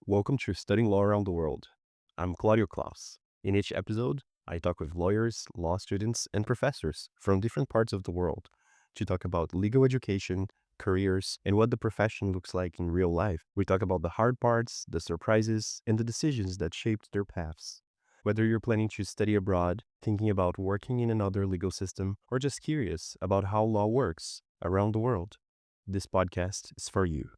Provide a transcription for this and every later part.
Welcome to Studying Law Around the World. I'm Claudio Klaus. In each episode, I talk with lawyers, law students, and professors from different parts of the world to talk about legal education, careers, and what the profession looks like in real life. We talk about the hard parts, the surprises, and the decisions that shaped their paths. Whether you're planning to study abroad, thinking about working in another legal system, or just curious about how law works around the world, this podcast is for you.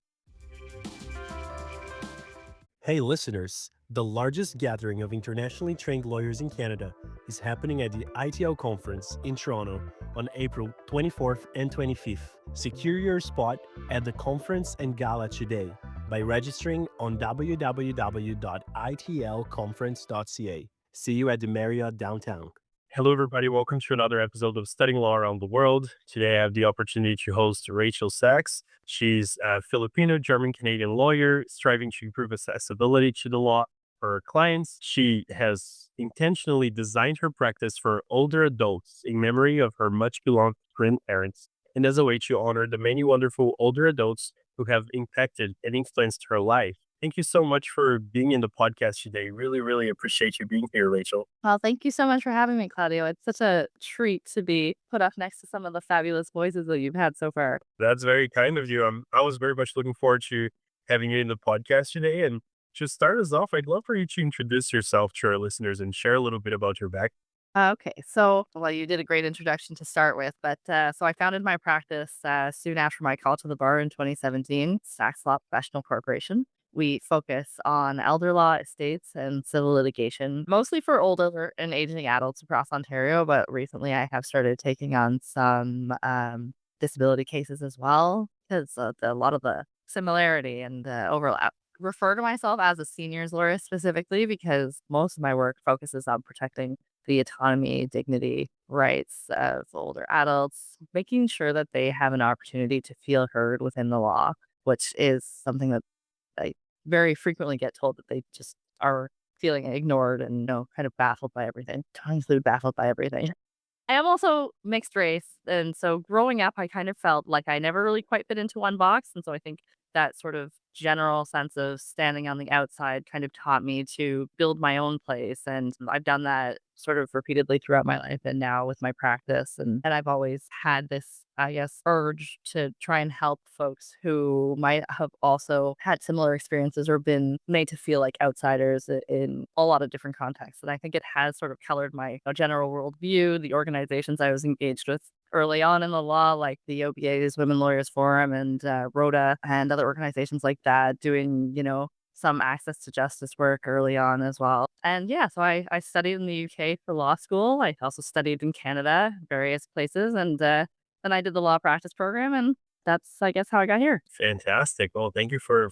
Hey listeners, the largest gathering of internationally trained lawyers in Canada is happening at the ITL conference in Toronto on April 24th and 25th. Secure your spot at the conference and gala today by registering on www.itlconference.ca. See you at the Marriott downtown. Hello, everybody. Welcome to another episode of Studying Law Around the World. Today, I have the opportunity to host Rachel Sachs. She's a Filipino-German Canadian lawyer striving to improve accessibility to the law for her clients. She has intentionally designed her practice for older adults in memory of her much-beloved grandparents and as a way to honor the many wonderful older adults who have impacted and influenced her life. Thank you so much for being in the podcast today. Really appreciate you being here, Rachel. Well, thank you so much for having me, Claudio. It's such a treat to be put up next to some of the fabulous voices that you've had so far. That's very kind of you. I was very much looking forward to having you in the podcast today. And to start us off, I'd love for you to introduce yourself to our listeners and share a little bit about your background. Okay, well, you did a great introduction to start with, but so I founded my practice soon after my call to the bar in 2017, Sachs Law Professional Corporation. We focus on elder law, estates, and civil litigation, mostly for older and aging adults across Ontario. But recently, I have started taking on some disability cases as well, because a lot of the similarity and overlap. Refer to myself as a seniors lawyer specifically because most of my work focuses on protecting the autonomy, dignity, rights of older adults, making sure that they have an opportunity to feel heard within the law, which is something that I very frequently get told that they just are feeling ignored and, kind of baffled by everything. Tongue fluid baffled by everything. I am also mixed race, and so growing up, I kind of felt like I never really quite fit into one box, and so I think that sort of general sense of standing on the outside kind of taught me to build my own place, and I've done that sort of repeatedly throughout my life and now with my practice, and I've always had this, I guess, urge to try and help folks who might have also had similar experiences or been made to feel like outsiders in a lot of different contexts. And I think it has sort of colored my general worldview, the organizations I was engaged with early on in the law, like the OBA's Women Lawyers Forum and ROTA and other organizations like that, doing, some access to justice work early on as well. And yeah, so I studied in the UK for law school. I also studied in Canada, various places, and then I did the law practice program, and that's, I guess, how I got here. Fantastic. Well, thank you for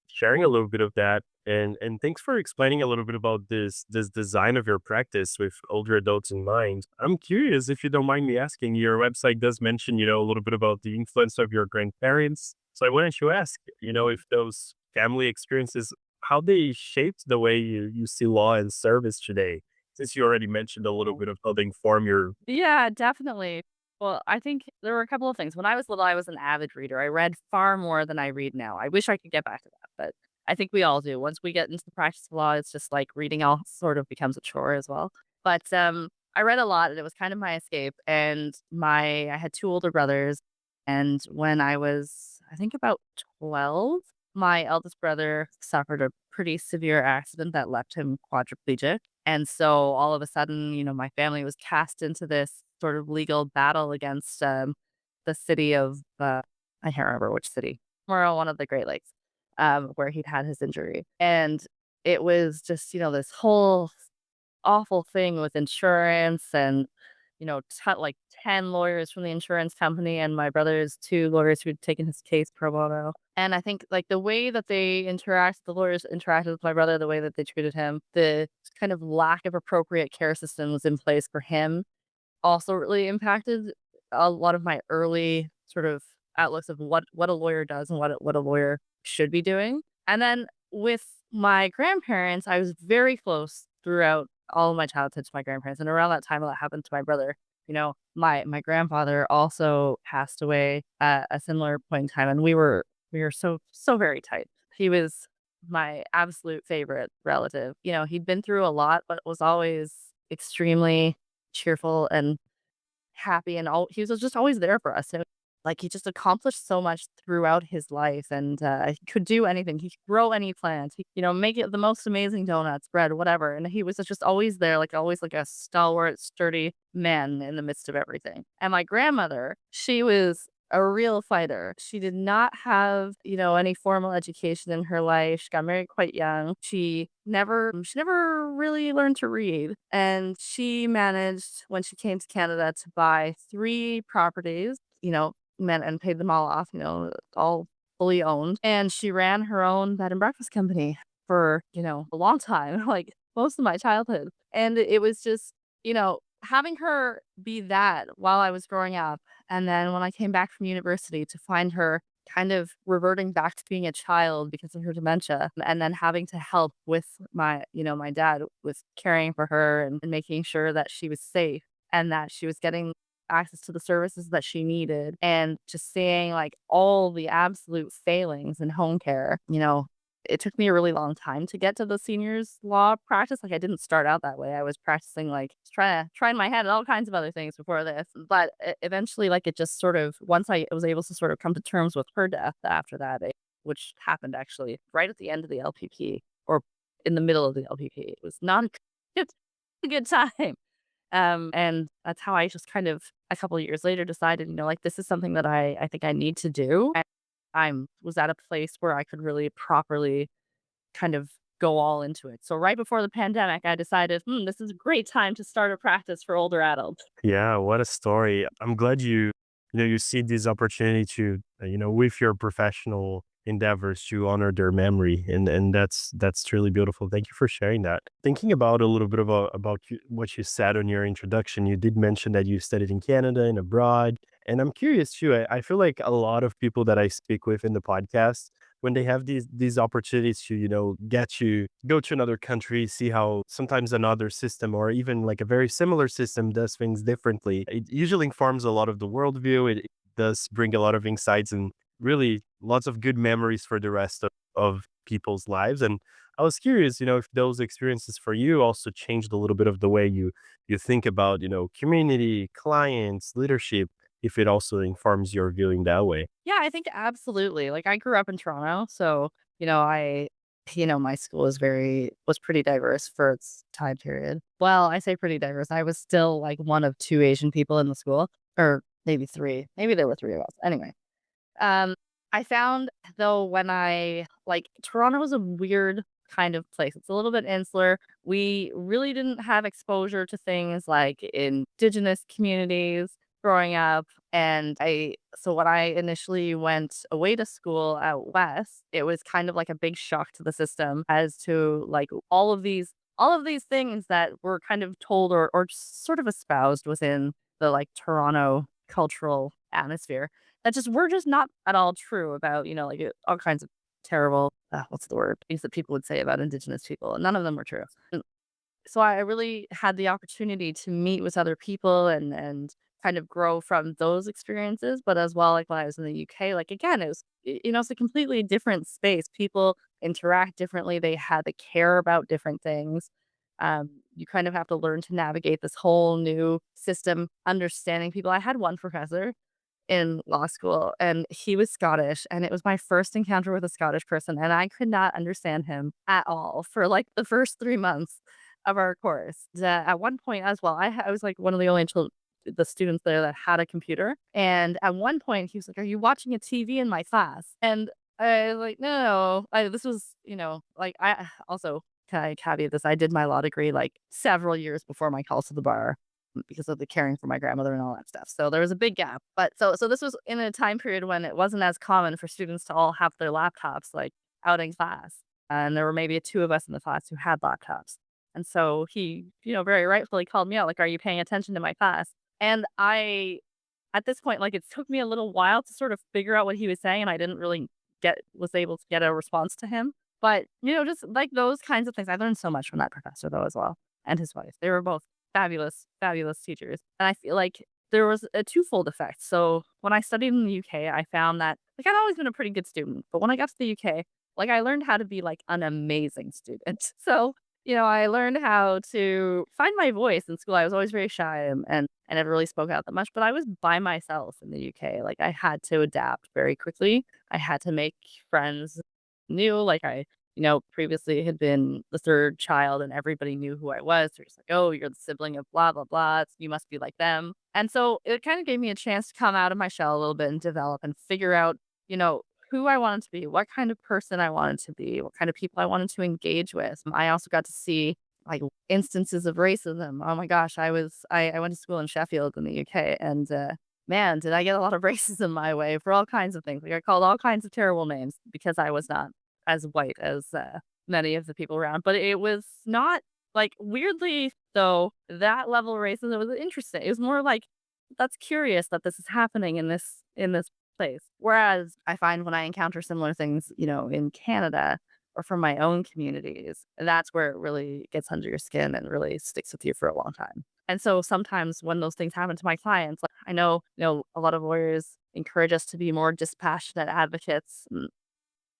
sharing a little bit of that. And thanks for explaining a little bit about this design of your practice with older adults in mind. I'm curious, if you don't mind me asking, your website does mention, a little bit about the influence of your grandparents. So I wanted to ask, if those family experiences, how they shaped the way you see law and service today, since you already mentioned a little bit of how they inform your. Yeah, definitely. Well, I think there were a couple of things. When I was little, I was an avid reader. I read far more than I read now. I wish I could get back to that, but I think we all do. Once we get into the practice of law, it's just like reading all sort of becomes a chore as well. But I read a lot and it was kind of my escape. And I had two older brothers. And when I was, I think about 12, my eldest brother suffered a pretty severe accident that left him quadriplegic. And so all of a sudden, my family was cast into this sort of legal battle against the city of, I can't remember which city, or one of the Great Lakes, where he'd had his injury. And it was just, this whole awful thing with insurance and, like 10 lawyers from the insurance company and my brother's two lawyers who'd taken his case pro bono. And I think like the way that the lawyers interacted with my brother, the way that they treated him, the kind of lack of appropriate care systems in place for him also really impacted a lot of my early sort of outlooks of what a lawyer does and what a lawyer should be doing. And then with my grandparents, I was very close throughout all of my childhood to my grandparents. And around that time, a lot happened to my brother. My grandfather also passed away at a similar point in time, and we were so very tight. He was my absolute favorite relative. He'd been through a lot, but was always extremely cheerful and happy, and he was just always there for us. Like, he just accomplished so much throughout his life, and he could do anything. He could grow any plant. Make it the most amazing donuts, bread, whatever. And he was just always there, like always like a stalwart, sturdy man in the midst of everything. And my grandmother, she was a real fighter. She did not have, any formal education in her life. She got married quite young. She never really learned to read. And she managed, when she came to Canada, to buy 3 properties, and paid them all off, all fully owned. And she ran her own bed and breakfast company for, a long time, like most of my childhood. And it was just, having her be that while I was growing up. And then when I came back from university, to find her kind of reverting back to being a child because of her dementia, and then having to help with my dad with caring for her and making sure that she was safe and that she was getting access to the services that she needed, and just seeing like all the absolute failings in home care. It took me a really long time to get to the seniors law practice. Like, I didn't start out that way. I was practicing, like trying my head at all kinds of other things before this. But eventually, like, it just sort of, once I was able to sort of come to terms with her death after that, which happened actually right at the end of the LPP, or in the middle of the LPP. It was not a good time. And that's how I just kind of, a couple of years later, decided, like, this is something that I think I need to do. Was at a place where I could really properly kind of go all into it. So right before the pandemic, I decided, this is a great time to start a practice for older adults. Yeah, what a story. I'm glad you see this opportunity to, with your professional endeavors, to honor their memory. And that's truly beautiful. Thank you for sharing that. Thinking about a little bit about what you said on your introduction, you did mention that you studied in Canada and abroad. And I'm curious too. I feel like a lot of people that I speak with in the podcast, when they have these opportunities to, get to go to another country, see how sometimes another system, or even like a very similar system, does things differently, it usually informs a lot of the worldview. It does bring a lot of insights and really lots of good memories for the rest of people's lives. And I was curious, if those experiences for you also changed a little bit of the way you think about, community, clients, leadership, if it also informs your viewing that way. Yeah, I think absolutely. Like, I grew up in Toronto, so my school was pretty diverse for its time period. Well, I say pretty diverse. I was still like one of 2 Asian people in the school, or maybe 3. Maybe there were 3 of us. Anyway, um, I found, though, when Toronto was a weird kind of place. It's a little bit insular. We really didn't have exposure to things like indigenous communities growing up. And so when I initially went away to school out west, it was kind of like a big shock to the system as to like all of these things that were kind of told, or sort of espoused within the like Toronto cultural atmosphere, that just were just not at all true about, like all kinds of terrible, what's the word, things that people would say about indigenous people. And none of them were true. So I really had the opportunity to meet with other people and kind of grow from those experiences. But as well, like when I was in the UK, like again, it was, it's a completely different space. People interact differently. They had to care about different things. You kind of have to learn to navigate this whole new system, understanding people. I had one professor in law school, and he was Scottish, and it was my first encounter with a Scottish person, and I could not understand him at all for like the first 3 months of our course. At one point as well, I was like one of the only the students there that had a computer, and at one point he was like, "Are you watching a TV in my class?" And I was like, "No." This was, like, I also, can I caveat this? I did my law degree like several years before my call to the bar, because of the caring for my grandmother and all that stuff. So there was a big gap. But so this was in a time period when it wasn't as common for students to all have their laptops like out in class. And there were maybe 2 of us in the class who had laptops. And so he, very rightfully called me out, like, "Are you paying attention to my class?" And at this point, like, it took me a little while to sort of figure out what he was saying, and I didn't really was able to get a response to him. But, just like those kinds of things. I learned so much from that professor though as well, and his wife. They were both fabulous, fabulous teachers. And I feel like there was a twofold effect. So when I studied in the UK, I found that, like, I'd always been a pretty good student, but when I got to the UK, Like, I learned how to be, like, an amazing student. So, I learned how to find my voice in school. I was always very shy and I never really spoke out that much, but I was by myself in the UK. Like, I had to adapt very quickly. I had to make friends new. Like, previously had been the third child and everybody knew who I was. They're just like, "Oh, you're the sibling of blah, blah, blah. You must be like them." And so it kind of gave me a chance to come out of my shell a little bit and develop and figure out, you know, who I wanted to be, what kind of person I wanted to be, what kind of people I wanted to engage with. I also got to see like instances of racism. Oh my gosh, I went to school in Sheffield in the UK, and man, did I get a lot of racism my way for all kinds of things. Like, I called all kinds of terrible names because I was not as white as many of the people around. But it was not like, weirdly though, that level of racism was interesting. It was more like, that's curious that this is happening in this place. Whereas I find when I encounter similar things, in Canada or from my own communities, that's where it really gets under your skin and really sticks with you for a long time. And so sometimes when those things happen to my clients, like, I know, a lot of lawyers encourage us to be more dispassionate advocates.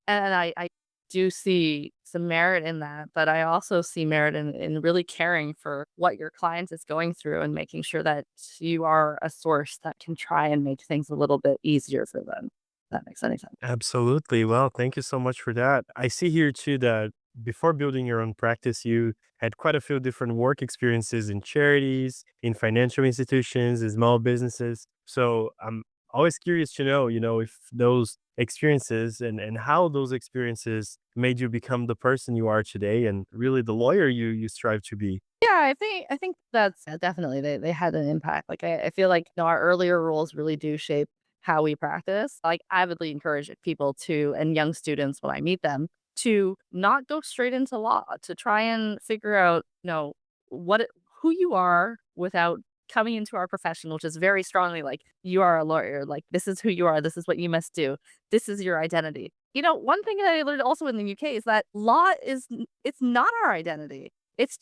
And I do see some merit in that, but I also see merit in really caring for what your client is going through and making sure that you are a source that can try and make things a little bit easier for them. If that makes any sense. Absolutely. Well, thank you so much for that. I see here too that before building your own practice, you had quite a few different work experiences in charities, in financial institutions, in small businesses. So I'm always curious to know, if those experiences and how those experiences made you become the person you are today and really the lawyer you strive to be. Yeah, I think that's definitely they had an impact. Like, I feel like, our earlier roles really do shape how we practice. Like, I avidly encourage people to, and young students when I meet them, to not go straight into law, to try and figure out, who you are without coming into our profession, which is very strongly like, you are a lawyer, like, this is who you are, this is what you must do, this is your identity. One thing that I learned also in the UK is that law it's not our identity. It's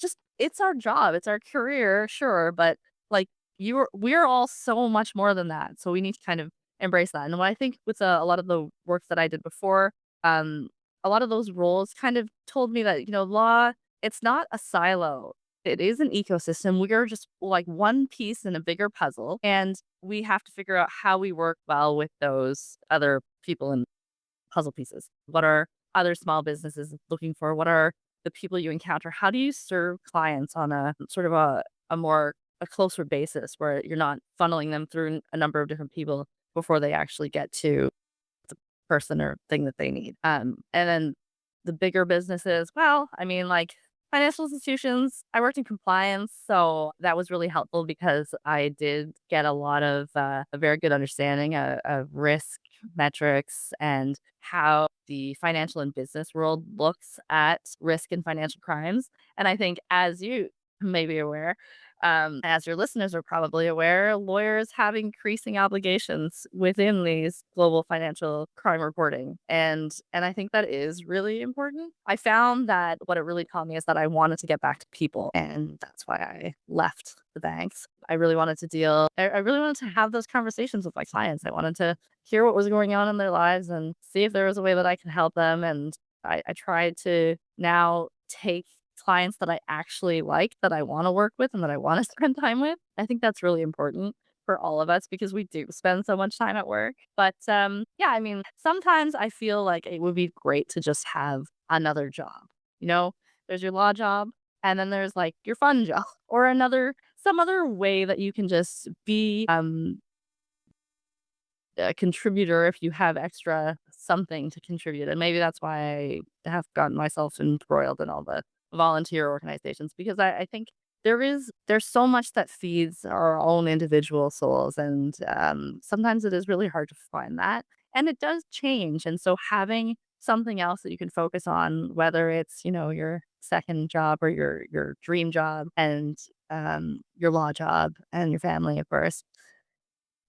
our job, it's our career, sure, but, like, we're all so much more than that, so we need to kind of embrace that. And what I think with, a lot of the work that I did before, um, a lot of those roles kind of told me that, law, it's not a silo. It is an ecosystem. We are just, like, one piece in a bigger puzzle, and we have to figure out how we work well with those other people and puzzle pieces. What are other small businesses looking for? What are the people you encounter? How do you serve clients on a sort of a closer basis where you're not funneling them through a number of different people before they actually get to the person or thing that they need? And then the bigger businesses, well, I mean, like, financial institutions, I worked in compliance, so that was really helpful because I did get a lot of a very good understanding of risk metrics and how the financial and business world looks at risk and financial crimes. And I think, as you may be aware, as your listeners are probably aware, lawyers have increasing obligations within these global financial crime reporting. And I think that is really important. I found that what it really taught me is that I wanted to get back to people. And that's why I left the banks. I really wanted to I really wanted to have those conversations with my clients. I wanted to hear what was going on in their lives and see if there was a way that I could help them. And I tried to now take clients that I actually like, that I want to work with and that I want to spend time with. I think that's really important for all of us because we do spend so much time at work. But yeah, I mean, sometimes I feel like it would be great to just have another job. You know, there's your law job, and then there's like your fun job or some other way that you can just be a contributor if you have extra something to contribute. And maybe that's why I have gotten myself embroiled in all the volunteer organizations, because I think there's so much that feeds our own individual souls. And sometimes it is really hard to find that. And it does change. And so having something else that you can focus on, whether it's, your second job or your dream job and your law job and your family, of course,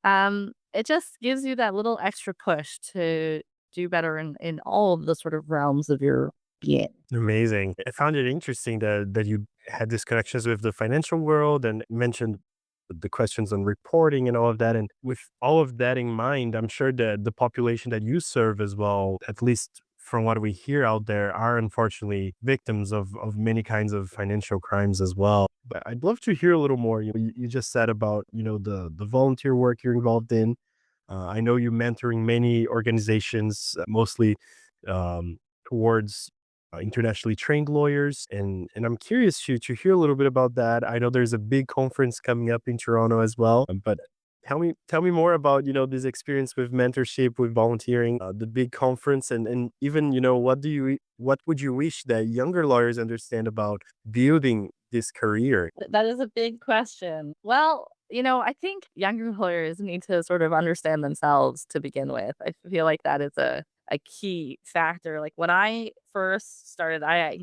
it just gives you that little extra push to do better in all of the sort of realms of your being. Amazing. I found it interesting that you had these connections with the financial world and mentioned the questions on reporting and all of that. And with all of that in mind, I'm sure that the population that you serve as well, at least from what we hear out there, are unfortunately victims of many kinds of financial crimes as well. But I'd love to hear a little more. You just said about, the volunteer work you're involved in. I know you're mentoring many organizations, mostly towards internationally trained lawyers, and I'm curious to hear a little bit about that. I know there's a big conference coming up in Toronto as well, but tell me more about this experience with mentorship, with volunteering, the big conference, and even what would you wish that younger lawyers understand about building this career? That is a big question. Well, I think younger lawyers need to sort of understand themselves to begin with. I feel like that is a key factor. Like when I first started, I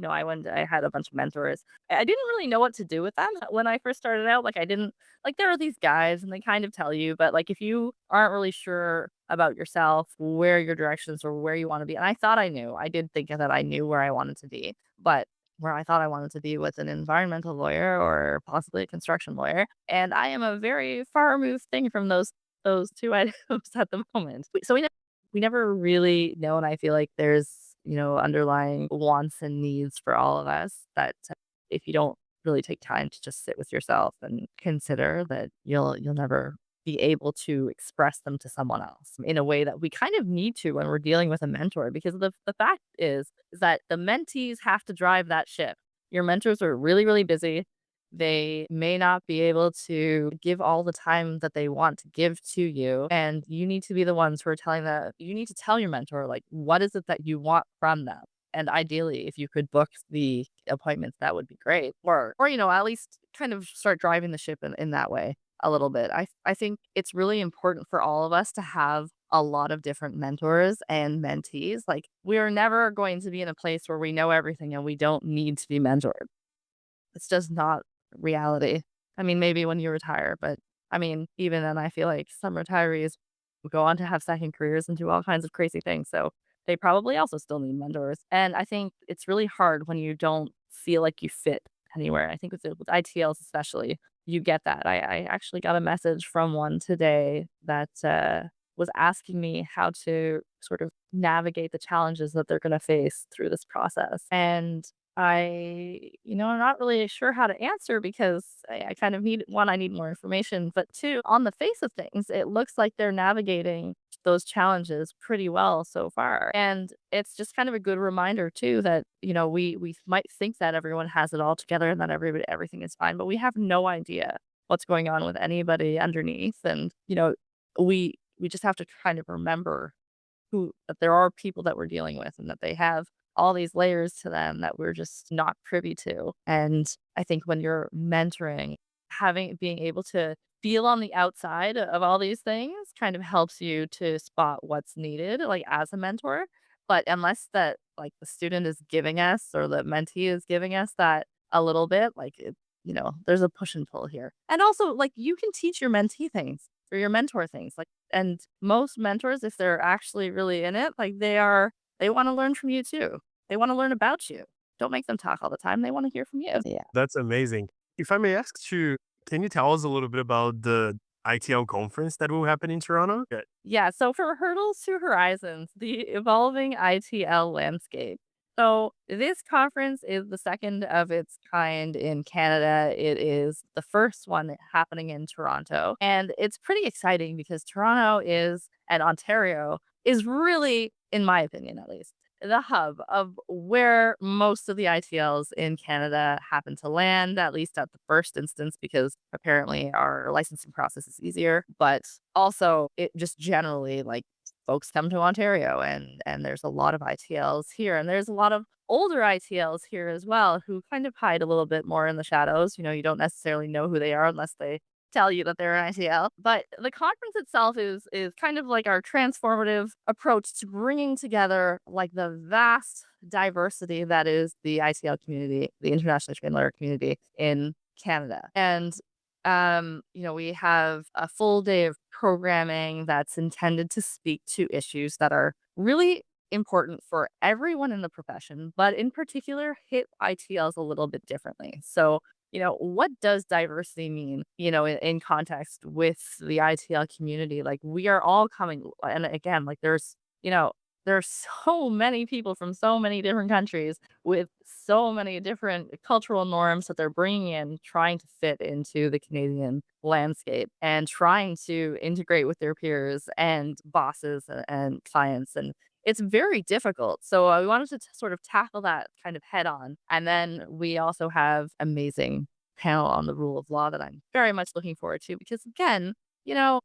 had a bunch of mentors. I didn't really know what to do with them when I first started out. Like I didn't like there are these guys and they kind of tell you, but like if you aren't really sure about yourself, where your directions or where you want to be, and I thought I knew. I did think that I knew where I wanted to be, but where I thought I wanted to be was an environmental lawyer or possibly a construction lawyer. And I am a very far removed thing from those two items at the moment. So we never really know, and I feel like there's underlying wants and needs for all of us that if you don't really take time to just sit with yourself and consider that you'll never be able to express them to someone else in a way that we kind of need to when we're dealing with a mentor, because the fact is that the mentees have to drive that ship. Your mentors are really, really busy. They may not be able to give all the time that they want to give to you. And you need to be the ones who are telling that you need to tell your mentor, like, what is it that you want from them? And ideally, if you could book the appointments, that would be great. Or at least kind of start driving the ship in that way a little bit. I think it's really important for all of us to have a lot of different mentors and mentees. Like we are never going to be in a place where we know everything and we don't need to be mentored. It's just not reality. I mean, maybe when you retire, but I mean, even then, I feel like some retirees will go on to have second careers and do all kinds of crazy things. So they probably also still need mentors. And I think it's really hard when you don't feel like you fit anywhere. I think with ITLs especially, you get that. I actually got a message from one today that was asking me how to sort of navigate the challenges that they're going to face through this process. And I'm not really sure how to answer because I kind of need one, I need more information, but two, on the face of things, it looks like they're navigating those challenges pretty well so far. And it's just kind of a good reminder too that, we might think that everyone has it all together and that everything is fine, but we have no idea what's going on with anybody underneath. And, we just have to kind of remember that there are people that we're dealing with and that they have all these layers to them that we're just not privy to. And I think when you're mentoring, being able to feel on the outside of all these things kind of helps you to spot what's needed, like as a mentor. But unless that like the student is giving us or the mentee is giving us that a little bit, like there's a push and pull here. And also like you can teach your mentee things or your mentor things. Like and most mentors, if they're actually really in it, like they want to learn from you too. They want to learn about you. Don't make them talk all the time. They want to hear from you. Yeah. That's amazing. If I may ask you, can you tell us a little bit about the ITL conference that will happen in Toronto? Yeah. Yeah. So for Hurdles to Horizons, the evolving ITL landscape. So this conference is the second of its kind in Canada. It is the first one happening in Toronto. And it's pretty exciting because and Ontario is really, in my opinion at least, the hub of where most of the ITLs in Canada happen to land, at least at the first instance, because apparently our licensing process is easier. But also, it just generally like folks come to Ontario and there's a lot of ITLs here. And there's a lot of older ITLs here as well who kind of hide a little bit more in the shadows. You don't necessarily know who they are unless they tell you that they're an ITL. But the conference itself is kind of like our transformative approach to bringing together like the vast diversity that is the ITL community, the internationally trained lawyer community in Canada. And we have a full day of programming that's intended to speak to issues that are really important for everyone in the profession, but in particular hit ITLs a little bit differently. So what does diversity mean, in context with the ITL community? Like we are all coming, and again, like there's there's so many people from so many different countries with so many different cultural norms that they're bringing in, trying to fit into the Canadian landscape and trying to integrate with their peers and bosses and clients. And it's very difficult. So we wanted to sort of tackle that kind of head on. And then we also have amazing panel on the rule of law that I'm very much looking forward to because again, you know,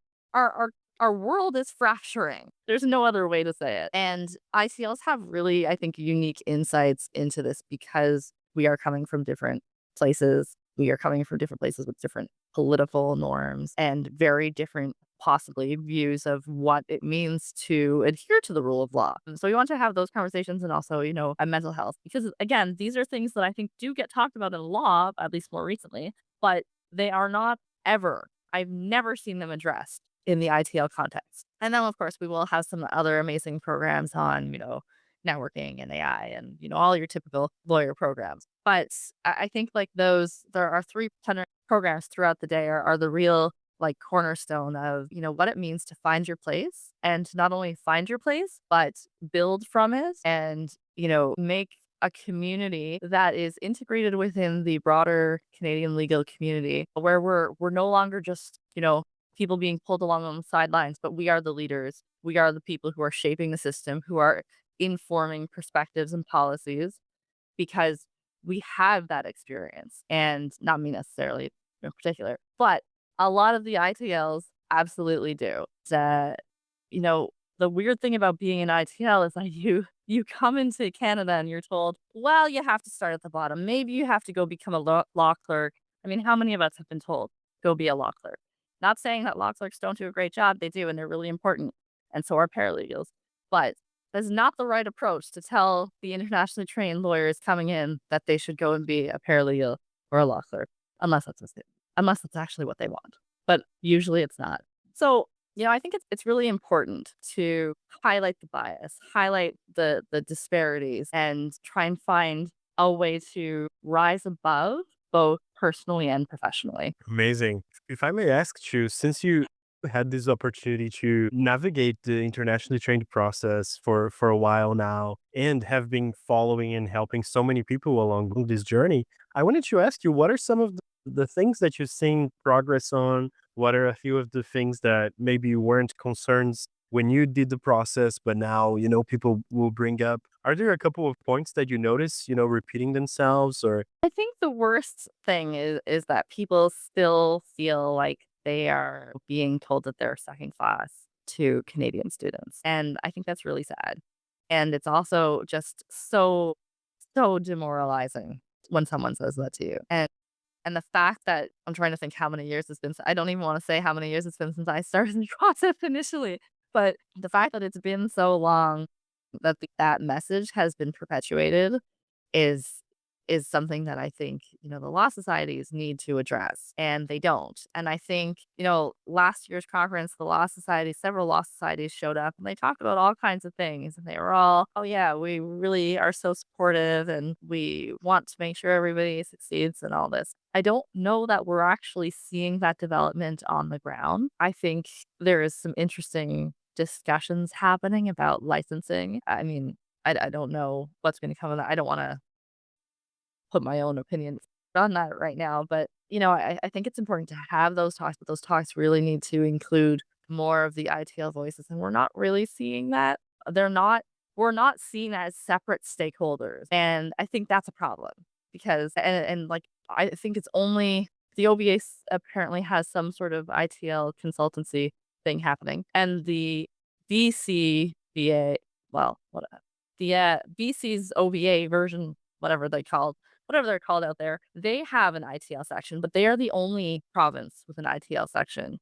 our world is fracturing. There's no other way to say it. And ICLs have really, I think, unique insights into this because we are coming from different places. We are coming from different places with different political norms and very different, possibly, views of what it means to adhere to the rule of law. And so we want to have those conversations and also, a mental health. Because again, these are things that I think do get talked about in law, at least more recently, but they are not ever. I've never seen them addressed in the ITL context. And then, of course, we will have some other amazing programs on, networking and AI and, all your typical lawyer programs. But I think like there are three programs throughout the day are the real like cornerstone of, what it means to find your place and not only find your place, but build from it and, make a community that is integrated within the broader Canadian legal community where we're no longer just, people being pulled along on the sidelines, but we are the leaders. We are the people who are shaping the system, who are informing perspectives and policies because we have that experience and not me necessarily in particular, but a lot of the ITLs absolutely do. You know, the weird thing about being an ITL is that you come into Canada and you're told, well, you have to start at the bottom. Maybe you have to go become a law clerk. I mean, how many of us have been told, go be a law clerk? Not saying that law clerks don't do a great job. They do, and they're really important. And so are paralegals. But that's not the right approach to tell the internationally trained lawyers coming in that they should go and be a paralegal or a law clerk, unless unless that's actually what they want. But usually it's not. So, I think it's really important to highlight the bias, highlight the disparities, and try and find a way to rise above both personally and professionally. Amazing. If I may ask you, since you had this opportunity to navigate the internationally trained process for a while now and have been following and helping so many people along this journey, I wanted to ask you, what are some of the things that you've seen progress on? What are a few of the things that maybe weren't concerns when you did the process, but now, people will bring up? Are there a couple of points that you notice, repeating themselves or? I think the worst thing is that people still feel like they are being told that they're second class to Canadian students. And I think that's really sad. And it's also just so demoralizing when someone says that to you. And the fact that I'm trying to think how many years it's been. I don't even want to say how many years it's been since I started the process initially. But the fact that it's been so long that that message has been perpetuated is is something that I think, the law societies need to address and they don't. And I think, last year's conference, the law society, several law societies showed up and they talked about all kinds of things and they were all, oh yeah, we really are so supportive and we want to make sure everybody succeeds and all this. I don't know that we're actually seeing that development on the ground. I think there is some interesting discussions happening about licensing. I mean, I don't know what's going to come of that. I don't want to put my own opinion on that right now. But, I think it's important to have those talks, but those talks really need to include more of the ITL voices. And we're not really seeing that. We're not seen as separate stakeholders. And I think that's a problem because, and like, I think it's only the OBA apparently has some sort of ITL consultancy thing happening. And the BCBA, well, what the BC's OBA version, whatever they're called out there, they have an ITL section, but they are the only province with an ITL section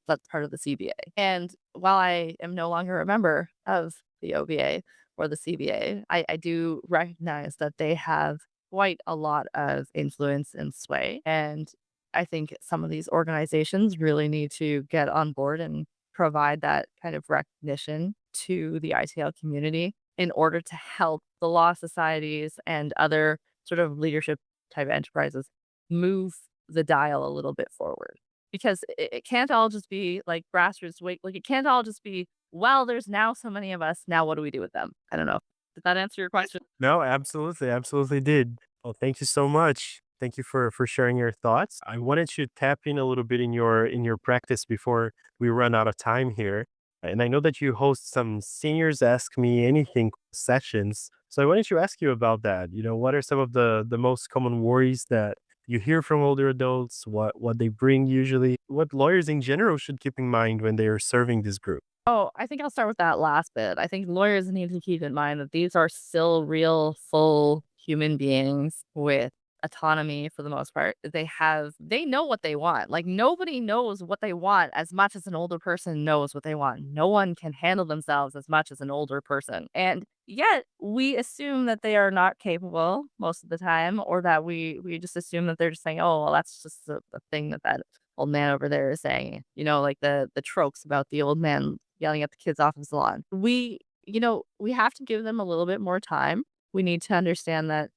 that's part of the CBA. And while I am no longer a member of the OBA or the CBA, I do recognize that they have quite a lot of influence and sway. And I think some of these organizations really need to get on board and provide that kind of recognition to the ITL community in order to help the law societies and other sort of leadership type enterprises move the dial a little bit forward. Because it can't all just be like grassroots weight, like it can't all just be well, there's now so many of us. Now, what do we do with them? I don't know. Did that answer your question? No, absolutely, absolutely did. Well, thank you so much. Thank you for sharing your thoughts. I wanted to tap in a little bit in your practice before we run out of time here. And I know that you host some seniors ask me anything sessions. So I wanted to ask you about that. What are some of the most common worries that you hear from older adults? What they bring usually? What lawyers in general should keep in mind when they are serving this group? Oh, I think I'll start with that last bit. I think lawyers need to keep in mind that these are still real, full human beings with autonomy for the most part. They know what they want. Like nobody knows what they want as much as an older person knows what they want. No one can handle themselves as much as an older person. And yet we assume that they are not capable most of the time, or that we just assume that they're just saying, oh, well, that's just the thing that old man over there is saying, like the tropes about the old man yelling at the kids off his lawn. We have to give them a little bit more time. We need to understand that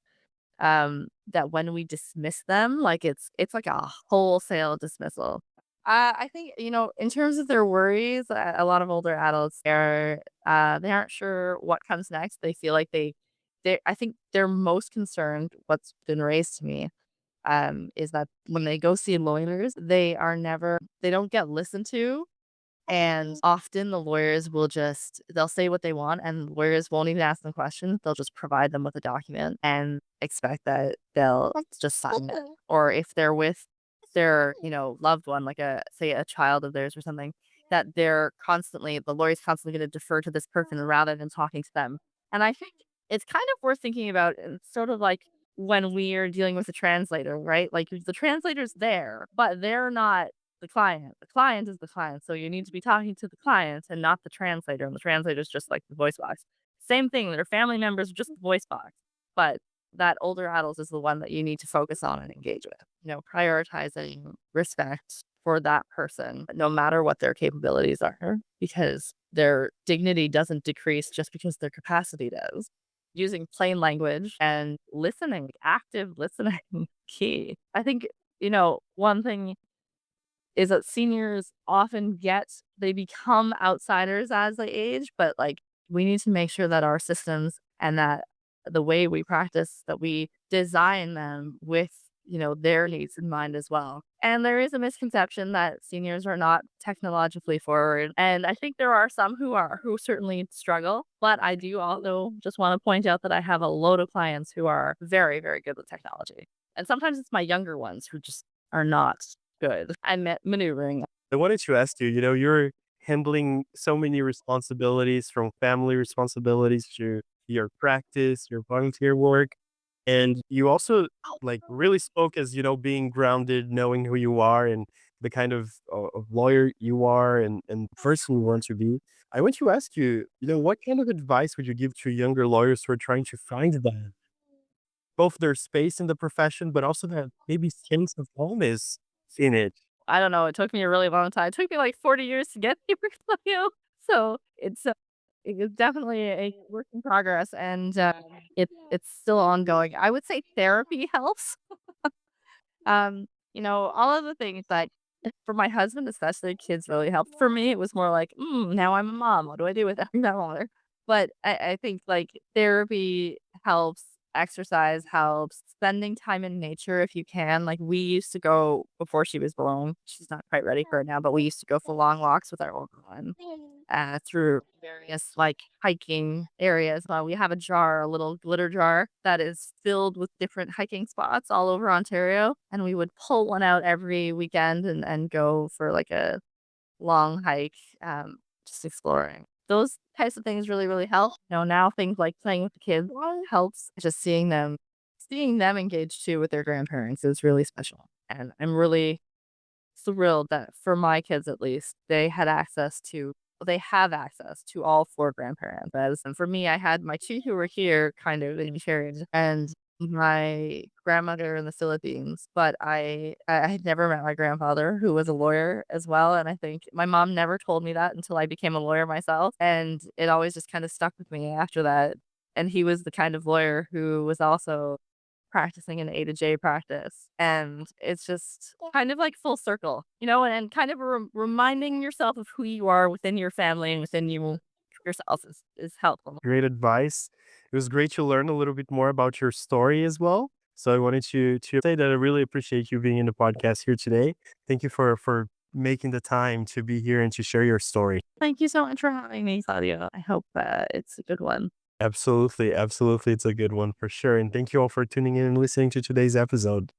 when we dismiss them, like it's like a wholesale dismissal. I think, in terms of their worries, a lot of older adults they aren't sure what comes next. They feel like I think they're most concerned. What's been raised to me is that when they go see lawyers, they don't get listened to, and often the lawyers they'll say what they want, and lawyers won't even ask them questions. They'll just provide them with a document and expect that they'll just sign it. Or if they're with their, loved one, like say a child of theirs or something, that the lawyer's constantly going to defer to this person rather than talking to them. And I think it's kind of worth thinking about. It's sort of like when we are dealing with a translator, right? Like the translator's there, but they're not the client. The client is the client. So you need to be talking to the client and not the translator. And the translator is just like the voice box. Same thing. Their family members are just the voice box. But that older adult is the one that you need to focus on and engage with. Prioritizing respect for that person, no matter what their capabilities are, because their dignity doesn't decrease just because their capacity does. Using plain language and listening, active listening, key. I think, one thing is that seniors often they become outsiders as they age, but like we need to make sure that our systems and that the way we practice, that we design them with, their needs in mind as well. And there is a misconception that seniors are not technologically forward. And I think there are some who certainly struggle, but I do also just want to point out that I have a load of clients who are very, very good with technology. And sometimes it's my younger ones who just are not good. I'm maneuvering. I wanted to ask you, you're handling so many responsibilities, from family responsibilities to your practice, your volunteer work. And you also like really spoke as, being grounded, knowing who you are and the kind of lawyer you are and person you want to be. I want to ask you, what kind of advice would you give to younger lawyers who are trying to find that, both their space in the profession, but also that maybe sense of home is in it? I don't know. It took me a really long time. It took me like 40 years to get the portfolio. So it's definitely a work in progress, and it's still ongoing. I would say therapy helps. All of the things that for my husband, especially, kids really helped. For me, it was more like, now I'm a mom. What do I do with that? No longer. But I think like therapy helps, exercise helps, spending time in nature if you can. Like we used to go before she was born. She's not quite ready for it now, but we used to go for long walks with our older one through various like hiking areas. We have a little glitter jar that is filled with different hiking spots all over Ontario. And we would pull one out every weekend and go for like a long hike, just exploring. Those types of things really, really help. Now things like playing with the kids helps. Just seeing them engaged too with their grandparents is really special. And I'm really thrilled that for my kids, at least, they have access to all four grandparents. And for me, I had my two who were here kind of in shared, and my grandmother in the Philippines, but I had never met my grandfather, who was a lawyer as well. And I think my mom never told me that until I became a lawyer myself. And it always just kind of stuck with me after that. And he was the kind of lawyer who was also practicing an A to J practice. And it's just kind of like full circle, and kind of reminding yourself of who you are within your family and within yourself is helpful. Great advice. It was great to learn a little bit more about your story as well. So I wanted to say that I really appreciate you being in the podcast here today. Thank you for making the time to be here and to share your story. Thank you so much for having me, Claudia. I hope it's a good one. Absolutely. Absolutely. It's a good one for sure. And thank you all for tuning in and listening to today's episode.